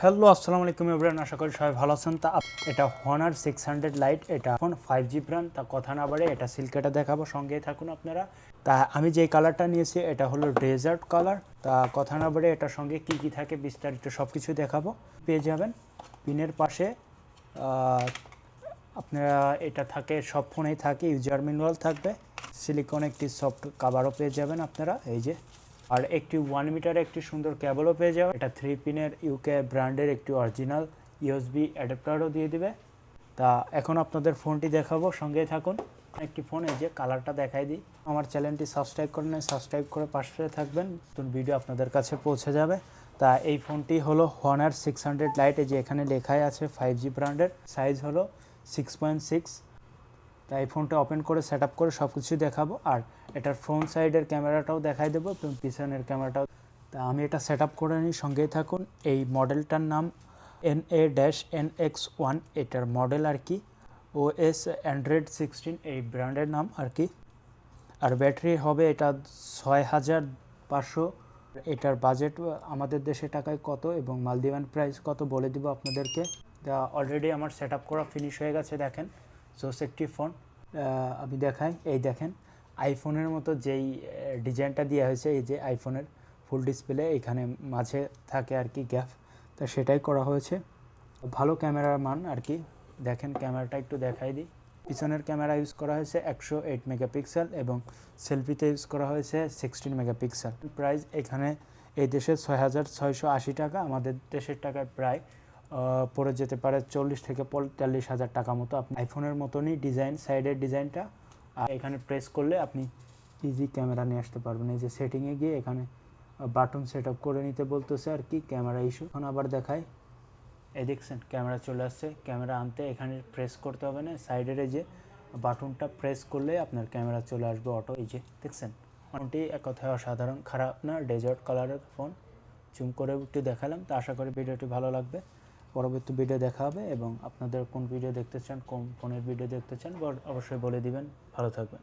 Hello আসসালামু আলাইকুম everyone, আশা করি সবাই ভালো আছেন। এটা হনার 600 লাইট, এটা এখন 5G ব্র্যান্ড। তা কথা না বাড়ে এটা সিল্কেটা দেখাবো, সঙ্গেই থাকুন আপনারা। তা আমি যেই কালারটা নিয়েছি এটা হলো ডেজার্ট কালার। তা কথা না বাড়ে এটার সঙ্গে কি কি থাকে বিস্তারিত সব কিছু দেখাবো। পেয়ে যাবেন পিনের পাশে আপনারা, এটা থাকে সব ফোনেই থাকে, ইউজার ম্যানুয়াল থাকবে, সিলিকন একটি সফট কাভারও পেয়ে যাবেন আপনারা, এই যে। আর একটি 1 মিটার একটি সুন্দর কেবলও পেয়ে যাবে। এটা 3 পিনের ইউকে ব্র্যান্ডের একটি অরিজিনাল ইউএসবি অ্যাডাপ্টারও দিয়ে দিবে। তা এখন আপনাদের ফোনটি দেখাবো, সঙ্গেই থাকুন। একটি ফোন, এই যে কালারটা দেখাই দিই। আমার চ্যানেলটি সাবস্ক্রাইব করে নেন, সাবস্ক্রাইব করে পাশে থাকবেন, নতুন ভিডিও আপনাদের কাছে পৌঁছে যাবে। তা এই ফোনটি হলো হনার 600 লাইট, এই যে এখানে লেখাই আছে 5G ব্র্যান্ডের। সাইজ হলো 6.6। তাই এই ফোনটা ওপেন করে সেট আপ করে সব কিছু দেখাবো। আর এটার ফ্রন্ট সাইডের ক্যামেরাটাও দেখাই দেবো এবং পিছনের ক্যামেরাটাও। তা আমি এটা সেট আপ করে নিই, সঙ্গেই থাকুন। এই মডেলটার নাম NA-NX1, এটার মডেল আর কি। OS Android 16 এই ব্র্যান্ডের নাম আর কি। আর ব্যাটারি হবে এটা 6500। এটার বাজেট আমাদের দেশে টাকায় কত এবং মালদ্বীপান প্রাইস কত বলে দিব আপনাদেরকে। তা অলরেডি আমার সেট আপ করা ফিনিশ হয়ে গেছে, দেখেন। জোস একটি ফোন, আমি দেখাই। এই দেখেন আইফোনের মতো যেই ডিজাইনটা দেওয়া হয়েছে, এই যে আইফোনের ফুল ডিসপ্লে, এখানে মাঝে থাকে আর কি গ্যাপ, তা সেটাই করা হয়েছে। ভালো ক্যামেরার মান আর কি। দেখেন ক্যামেরাটা একটু দেখাই দিই। পিছনের ক্যামেরা ইউজ করা হয়েছে 108 মেগাপিক্সেল এবং সেলফিতে ইউজ করা হয়েছে 16 মেগাপিক্সেল। প্রাইস এখানে এই দেশে 6680 টাকা, আমাদের দেশের টাকায় প্রায় পড়ে যেতে পারে 40 থেকে 45 হাজার টাকা মতো। আপনি আইফোনের মতনই ডিজাইন, সাইডের ডিজাইনটা। আর এখানে প্রেস করলে আপনি ইজি ক্যামেরা নিয়ে আসতে পারবেন। এই যে সেটিংয়ে গিয়ে এখানে বাটন সেট আপ করে নিতে বলতেছে আর কি, ক্যামেরা ইস্যু। এখন আবার দেখাই, এই দেখছেন ক্যামেরা চলে আসছে। ক্যামেরা আনতে এখানে প্রেস করতে হবে না, সাইডের এই যে বাটনটা প্রেস করলে আপনার ক্যামেরা চলে আসবে অটো। এই যে দেখছেন, ফোনটি এক কথায় অসাধারণ, খারাপ না। ডেজার্ট কালারের ফোন, জুম করে একটু দেখালাম। তো আশা করি ভিডিওটি ভালো লাগবে। পরবর্তী ভিডিও দেখা হবে এবং আপনাদের কোন ভিডিও দেখতে চান, কোন ফোনের ভিডিও দেখতে চান অবশ্যই বলে দিবেন। ভালো থাকবেন।